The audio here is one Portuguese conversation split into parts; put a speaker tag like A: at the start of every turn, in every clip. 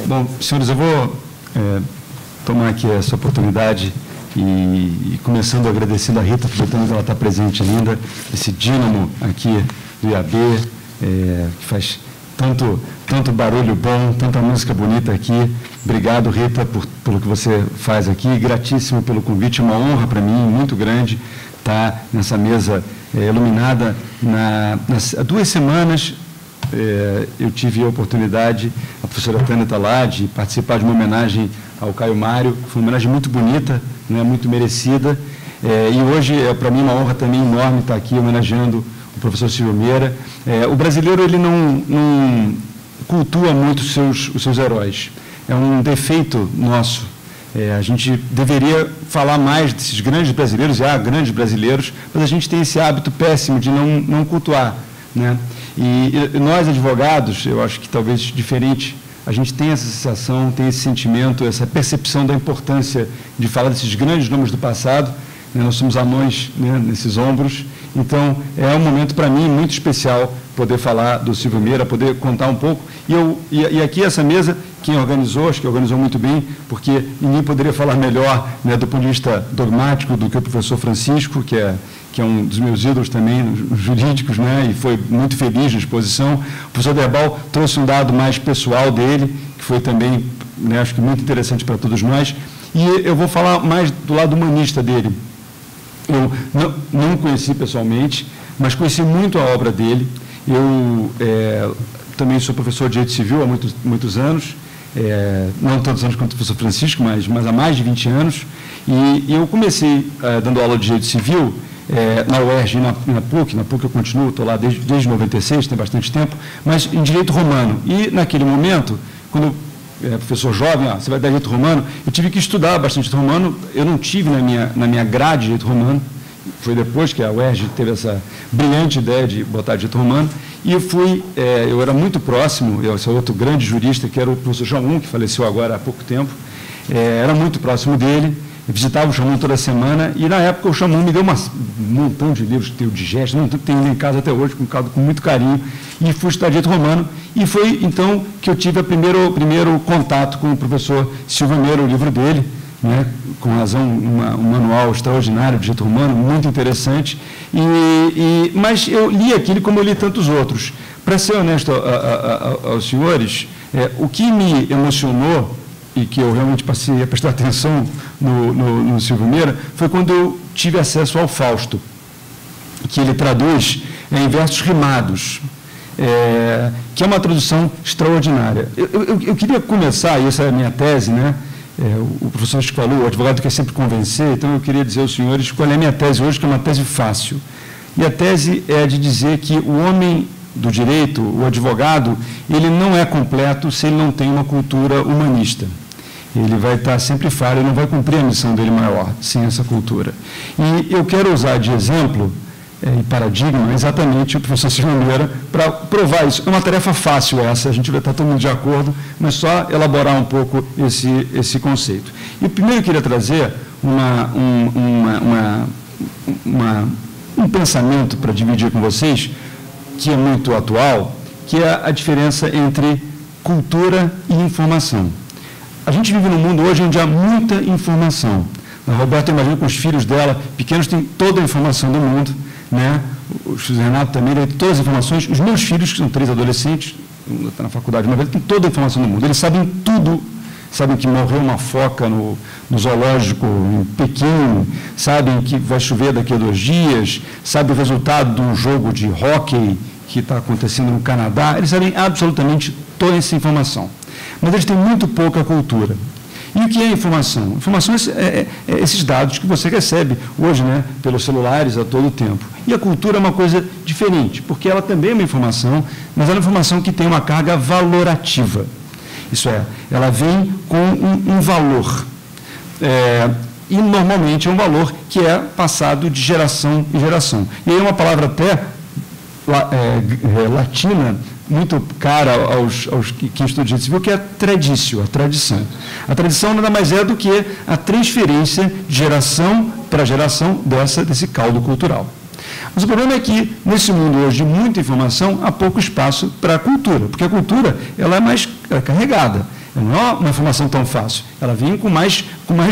A: Bom, senhores, eu vou tomar aqui essa oportunidade e começando agradecendo a Rita, aproveitando que ela está presente ainda, esse dínamo aqui do IAB, que faz tanto barulho bom, tanta música bonita aqui. Obrigado, Rita, pelo que você faz aqui. Gratíssimo pelo convite, uma honra para mim, muito grande, estar nessa mesa iluminada. Há 2 semanas, eu tive a oportunidade, a professora Tânia está lá, de participar de uma homenagem ao Caio Mário. Foi uma homenagem muito bonita, né, muito merecida. E hoje, para mim, uma honra também enorme estar aqui homenageando o professor Silvio Meira. O brasileiro, ele não cultua muito os seus heróis. É um defeito nosso. A gente deveria falar mais desses grandes brasileiros, e há grandes brasileiros, mas a gente tem esse hábito péssimo de não cultuar, né? E nós, advogados, eu acho que talvez diferente, a gente tem essa sensação, tem esse sentimento, essa percepção da importância de falar desses grandes nomes do passado, né? Nós somos anões, né, nesses ombros. Então, é um momento para mim muito especial poder falar do Silvio Meira, poder contar um pouco. E aqui essa mesa, quem organizou, acho que organizou muito bem, porque ninguém poderia falar melhor, né, do ponto de vista dogmático do que o professor Francisco, que é um dos meus ídolos também, jurídicos, né, e foi muito feliz na exposição. O professor Derbal trouxe um dado mais pessoal dele, que foi também, né, acho que muito interessante para todos nós. E eu vou falar mais do lado humanista dele. Eu não conheci pessoalmente, mas conheci muito a obra dele. Eu também sou professor de Direito Civil há muitos anos, não tantos anos quanto o professor Francisco, mas há mais de 20 anos. E eu comecei dando aula de Direito Civil na UERJ e na PUC. Na PUC eu continuo, estou lá desde 96, tem bastante tempo, mas em Direito Romano. E, naquele momento, quando professor jovem, você vai dar Direito Romano, eu tive que estudar bastante Direito Romano. Eu não tive na minha grade Direito Romano. Foi depois que a UERJ teve essa brilhante ideia de botar Direito Romano. E eu era muito próximo, esse outro grande jurista, que era o professor João, que faleceu agora há pouco tempo, era muito próximo dele. Eu visitava o Chamum toda semana, e na época o Chamum me deu um montão de livros, que tem o Digesto, tenho em casa até hoje, com muito carinho, e fui estudar Direito Romano, e foi então que eu tive o primeiro contato com o professor Silvio Meira, o livro dele, né, com razão, um manual extraordinário de Direito Romano, muito interessante, mas eu li aquilo como eu li tantos outros. Para ser honesto aos senhores, o que me emocionou, e que eu realmente passei a prestar atenção no Silvio Meira, foi quando eu tive acesso ao Fausto, que ele traduz em versos rimados, que é uma tradução extraordinária. Eu queria começar, e essa é a minha tese, né? O professor Chico falou, o advogado quer sempre convencer, então eu queria dizer aos senhores qual é a minha tese hoje, que é uma tese fácil. E a tese é de dizer que o homem do direito, o advogado, ele não é completo se ele não tem uma cultura humanista. Ele vai estar sempre falho, ele não vai cumprir a missão dele maior sem essa cultura. E eu quero usar de exemplo e paradigma exatamente o professor Silvio Meira para provar isso. É uma tarefa fácil essa, a gente vai estar todo mundo de acordo, mas só elaborar um pouco esse conceito. E primeiro eu queria trazer um pensamento para dividir com vocês, que é muito atual, que é a diferença entre cultura e informação. A gente vive num mundo hoje onde há muita informação. A Roberta, imagina, com os filhos dela, pequenos, tem toda a informação do mundo, né? O José Renato também tem todas as informações. Os meus filhos, que são 3 adolescentes, estão na faculdade, mas têm toda a informação do mundo. Eles sabem tudo. Sabem que morreu uma foca no zoológico em Pequim, sabem que vai chover daqui a 2 dias, sabem o resultado de um jogo de hóquei que está acontecendo no Canadá. Eles sabem absolutamente toda essa informação. Mas eles têm muito pouca cultura. E o que é informação? Informação é esses dados que você recebe hoje, né, pelos celulares a todo tempo. E a cultura é uma coisa diferente, porque ela também é uma informação, mas ela é uma informação que tem uma carga valorativa. Isso é, ela vem com um valor. E normalmente é um valor que é passado de geração em geração. E aí uma palavra até latina, muito cara aos que estudam direito civil, que é traditio, a tradição. A tradição nada mais é do que a transferência de geração para geração desse caldo cultural. Mas o problema é que, nesse mundo hoje de muita informação, há pouco espaço para a cultura, porque a cultura ela é mais carregada, Não é uma informação tão fácil, ela vem com mais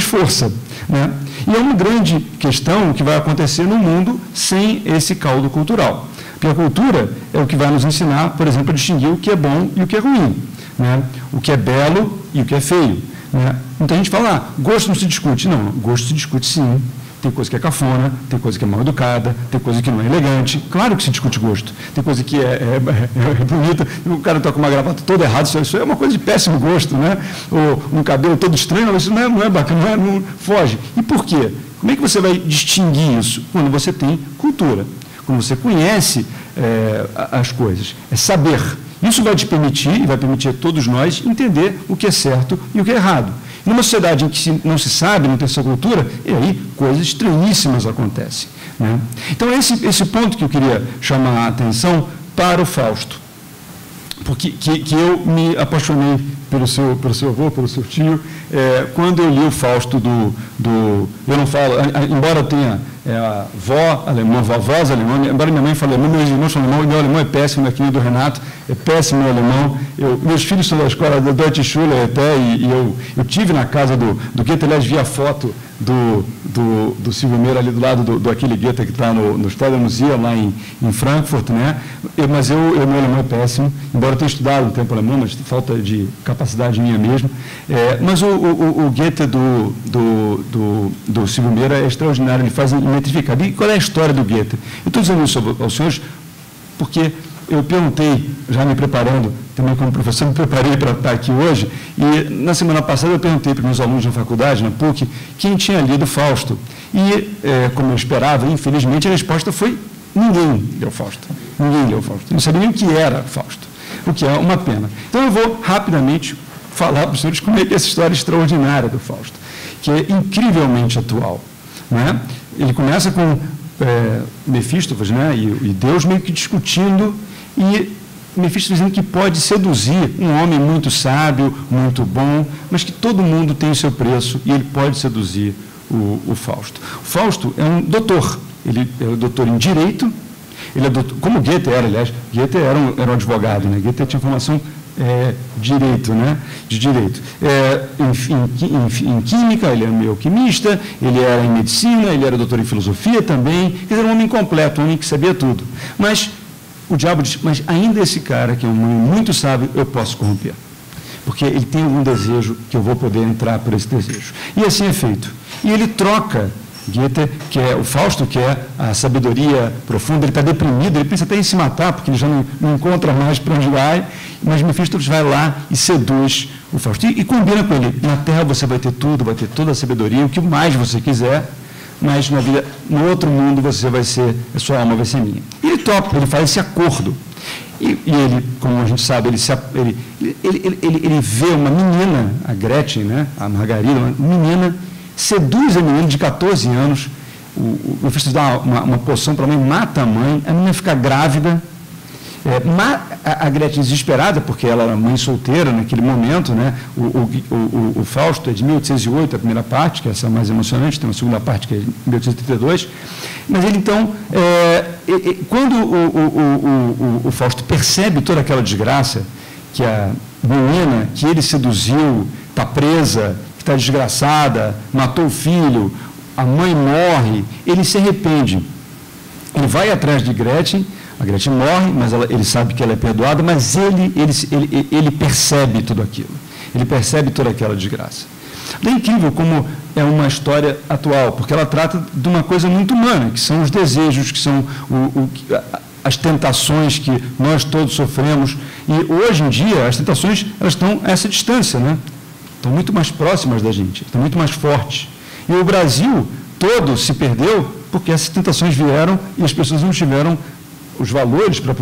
A: força. Né? E é uma grande questão que vai acontecer no mundo sem esse caldo cultural. Porque a cultura é o que vai nos ensinar, por exemplo, a distinguir o que é bom e o que é ruim, né? O que é belo e o que é feio. Né? Então a gente fala, gosto não se discute. Não, gosto se discute sim. Tem coisa que é cafona, tem coisa que é mal educada, tem coisa que não é elegante. Claro que se discute gosto. Tem coisa que é bonita, o cara está com uma gravata toda errada, isso é uma coisa de péssimo gosto, né? Ou um cabelo todo estranho, isso não é bacana, não foge. E por quê? Como é que você vai distinguir isso? Quando você tem cultura, quando você conhece as coisas. É saber. Isso vai te permitir, e vai permitir a todos nós, entender o que é certo e o que é errado. Numa sociedade em que não se sabe, não tem essa cultura, e aí coisas estranhíssimas acontecem. Né? Então, esse ponto que eu queria chamar a atenção para o Fausto, porque que eu me apaixonei pelo seu avô, pelo seu tio, quando eu li o Fausto eu não falo, embora eu tenha vó alemã, vovós alemã, embora minha mãe fale alemão, meus irmãos falam alemão, meu alemão é péssimo, aqui do Renato, é péssimo o alemão, meus filhos são da escola da Deutsche Schule até, e eu tive na casa do Goethe, aliás, vi a foto do Silvio Meira ali do lado do aquele Goethe que está no Stadtmuseum lá em Frankfurt, né? Mas meu alemão é péssimo, embora eu tenha estudado um tempo alemão, mas falta de capacidade minha mesmo. Mas o Goethe do Silvio Meira é extraordinário, ele faz metrificado. E qual é a história do Goethe? Eu estou dizendo isso aos senhores porque eu perguntei, já me preparando, também como professor, me preparei para estar aqui hoje, e na semana passada eu perguntei para meus alunos na faculdade, na PUC, quem tinha lido Fausto. E, como eu esperava, infelizmente, a resposta foi: ninguém leu Fausto. Ninguém leu Fausto. Não sabia nem o que era Fausto, o que é uma pena. Então, eu vou rapidamente falar para os senhores como é que essa história extraordinária do Fausto, que é incrivelmente atual. Né? Ele começa com Mefístofes, né? E Deus meio que discutindo, e Mefístofes dizendo que pode seduzir um homem muito sábio, muito bom, mas que todo mundo tem o seu preço e ele pode seduzir o Fausto. O Fausto é um doutor, ele é doutor em Direito, ele é doutor, como Goethe era, aliás, Goethe era um advogado, né? Goethe tinha formação direito, né? De direito. Em química, ele era meio alquimista, ele era em medicina, ele era doutor em filosofia também, quer dizer, um homem completo, um homem que sabia tudo. Mas o diabo diz, mas ainda esse cara, que é um homem muito sábio, eu posso corromper. Porque ele tem algum desejo que eu vou poder entrar por esse desejo. E assim é feito. E ele troca Goethe, que é o Fausto, que é a sabedoria profunda, ele está deprimido, ele pensa até em se matar, porque ele já não encontra mais para onde vai, mas Mefístofes vai lá e seduz o Fausto. E combina com ele, na Terra você vai ter tudo, vai ter toda a sabedoria, o que mais você quiser, mas na vida, no outro mundo você vai ser, a sua alma vai ser minha. E ele topa, ele faz esse acordo. E ele, como a gente sabe, ele vê uma menina, a Gretchen, né, a Margarida, uma menina, seduz a menina de 14 anos, o Mefístofes dá uma poção para a mãe, mata a mãe, a menina fica grávida, a Gretchen desesperada, porque ela era mãe solteira naquele momento, né? O Fausto é de 1808, a primeira parte, que é essa mais emocionante, tem uma segunda parte que é de 1832, mas ele então, quando o Fausto percebe toda aquela desgraça, que a menina que ele seduziu está presa, está desgraçada, matou o filho, a mãe morre, ele se arrepende. Ele vai atrás de Gretchen, a Gretchen morre, mas ele sabe que ela é perdoada, mas ele percebe tudo aquilo. Ele percebe toda aquela desgraça. É incrível como é uma história atual, porque ela trata de uma coisa muito humana, que são os desejos, que são as tentações que nós todos sofremos. E hoje em dia, as tentações elas estão a essa distância, né? Estão muito mais próximas da gente, estão muito mais fortes. E o Brasil todo se perdeu porque essas tentações vieram e as pessoas não tiveram os valores para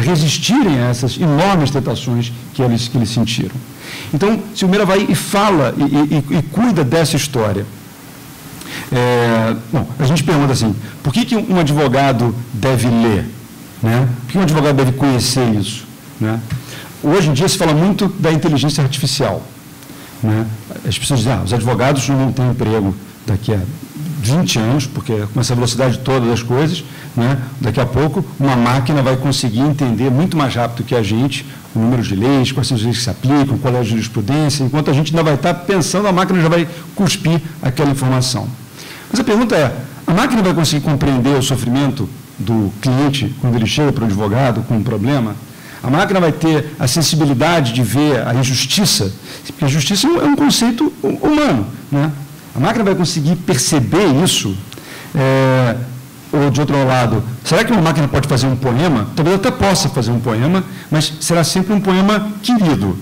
A: resistirem a essas enormes tentações que eles sentiram. Então, Silveira vai e fala e cuida dessa história. Bom, a gente pergunta assim, por que um advogado deve ler? Né? Por que um advogado deve conhecer isso? Né? Hoje em dia se fala muito da inteligência artificial. Né? As pessoas dizem, os advogados não vão ter emprego daqui a 20 anos, porque com essa velocidade toda das coisas, né, daqui a pouco uma máquina vai conseguir entender muito mais rápido que a gente o número de leis, quais são as leis que se aplicam, qual é a jurisprudência, enquanto a gente ainda vai estar pensando, a máquina já vai cuspir aquela informação. Mas a pergunta é, a máquina vai conseguir compreender o sofrimento do cliente quando ele chega para o advogado com um problema? A máquina vai ter a sensibilidade de ver a injustiça, porque a justiça é um conceito humano, né? A máquina vai conseguir perceber isso? Ou, de outro lado, será que uma máquina pode fazer um poema? Talvez até possa fazer um poema, mas será sempre um poema querido,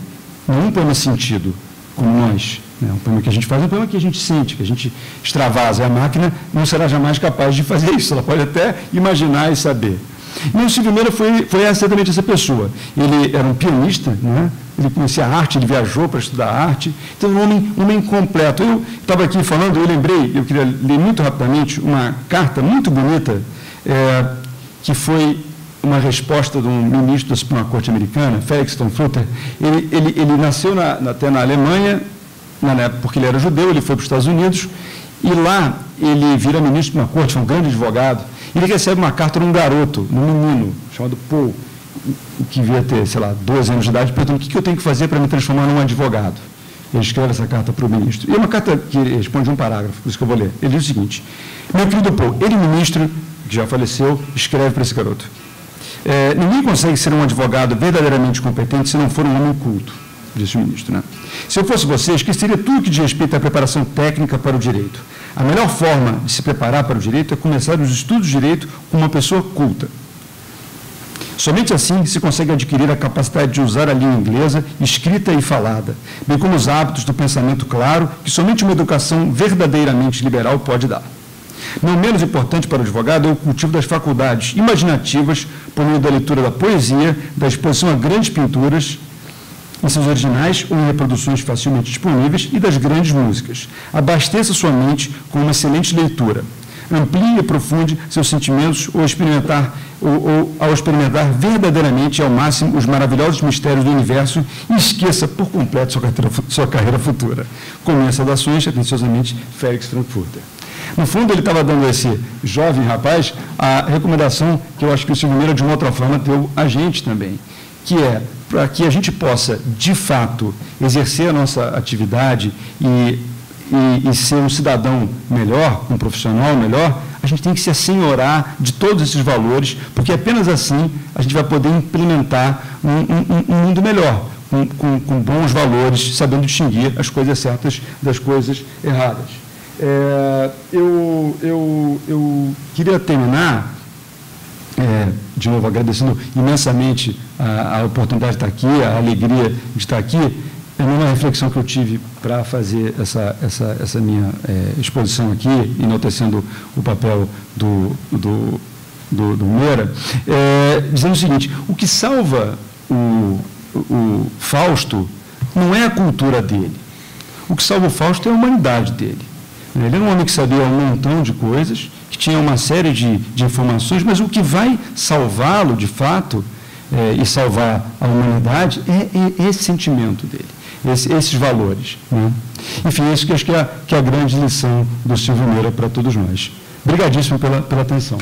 A: não um poema sentido, como nós. Né? Um poema que a gente faz é um poema que a gente sente, que a gente extravasa. A máquina não será jamais capaz de fazer isso, ela pode até imaginar e saber. E o Silvio Meira foi exatamente essa pessoa. Ele era um pianista, né? Ele conhecia a arte, ele viajou para estudar arte, então um homem completo. Eu estava aqui falando, eu lembrei, eu queria ler muito rapidamente uma carta muito bonita, que foi uma resposta de um ministro da Suprema Corte americana, Felix Frankfurter. Ele nasceu até na Alemanha, porque ele era judeu, ele foi para os Estados Unidos, e lá ele vira ministro de uma corte, foi um grande advogado. Ele recebe uma carta de um garoto, um menino, chamado Paul, que devia ter, 12 anos de idade, perguntando o que eu tenho que fazer para me transformar num advogado. Ele escreve essa carta para o ministro. E é uma carta que responde um parágrafo, por isso que eu vou ler. Ele diz o seguinte: meu querido Paul, ele, ministro, que já faleceu, escreve para esse garoto. Ninguém consegue ser um advogado verdadeiramente competente se não for um homem culto, disse o ministro. Né? Se eu fosse você, esqueceria tudo que diz respeito à preparação técnica para o direito. A melhor forma de se preparar para o direito é começar os estudos de direito com uma pessoa culta. Somente assim se consegue adquirir a capacidade de usar a língua inglesa, escrita e falada, bem como os hábitos do pensamento claro, que somente uma educação verdadeiramente liberal pode dar. Não menos importante para o advogado é o cultivo das faculdades imaginativas por meio da leitura da poesia, da exposição a grandes pinturas, em seus originais ou em reproduções facilmente disponíveis, e das grandes músicas. Abasteça sua mente com uma excelente leitura. Amplie e aprofunde seus sentimentos ao experimentar verdadeiramente e ao máximo os maravilhosos mistérios do universo e esqueça por completo sua carreira futura. Com saudações, atenciosamente, Felix Frankfurter. No fundo, ele estava dando a esse jovem rapaz a recomendação que eu acho que o Silvio Meira, de uma outra forma, deu a gente também, que é para que a gente possa, de fato, exercer a nossa atividade e ser um cidadão melhor, um profissional melhor, a gente tem que se assenhorar de todos esses valores, porque apenas assim a gente vai poder implementar um mundo melhor, com bons valores, sabendo distinguir as coisas certas das coisas erradas. Eu queria terminar, de novo, agradecendo imensamente a oportunidade de estar aqui, a alegria de estar aqui. É uma reflexão que eu tive para fazer essa minha exposição aqui, enaltecendo o papel do Meira, dizendo o seguinte: o que salva o Fausto não é a cultura dele, o que salva o Fausto é a humanidade dele. Ele era um homem que sabia um montão de coisas, que tinha uma série de informações, mas o que vai salvá-lo, de fato, e salvar a humanidade é esse sentimento dele. Esses valores. Né? Enfim, isso que acho que é a grande lição do Silvio Meira para todos nós. Obrigadíssimo pela atenção.